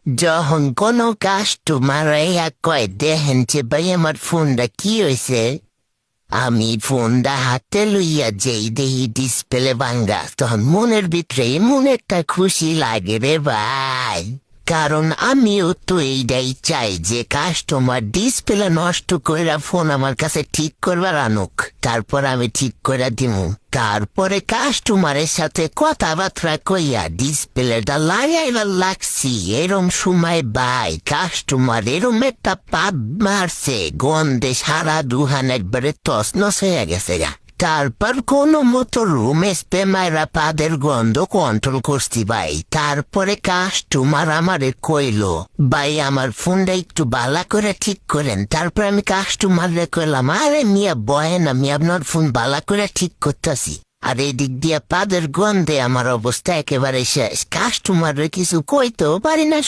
যখন কোনো কাস্টমার কয় দেখেন যে ভাই আমার ফোনটা কি হয়েছে, আমি ফোনটা হাতে লইয়া যেই দেহি ডিসপ্লে ভাঙ্গা, তখন মনের ভিতরে এমন একটা খুশি লাগে রে ভাই। কারণ আমিও তো এইটাই চাই যে কাস্টমার ডিসপ্লে নষ্ট কইরা ফোন আমার কাছে ঠিক করবার আনুক, তারপর আমি ঠিক করে দিমু। তারপরে কাস্টমারের সাথে কথাবার্তা কইয়া ডিসপ্লেটা লাগাইবার লাগছি, এরম সময় ভাই কাস্টমার এরম একটা পাপ মারছে, গন্ধে সারা দুহান একবারে তছনছ হয়ে গেছে গা। তারপর কোনো মতো রুমে স্প্রে মাইরা পাদের গন্ধ কন্ট্রোল করছি ভাই। তারপরে কাস্টমার আমারে কইলো, ভাই আমার ফোনটা একটু বালা করে ঠিক করেন। তারপর আমি কাস্টমারে কইলাম, আরে মিয়া বয়েন, আমি আপনার ফোন বালা করে ঠিক করতেছি। আর এই দিক দিয়ে পাদের গন্ধে আমার অবস্থা একেবারে শেষ। কাস্টমারে কিছু কইতেও পারি না।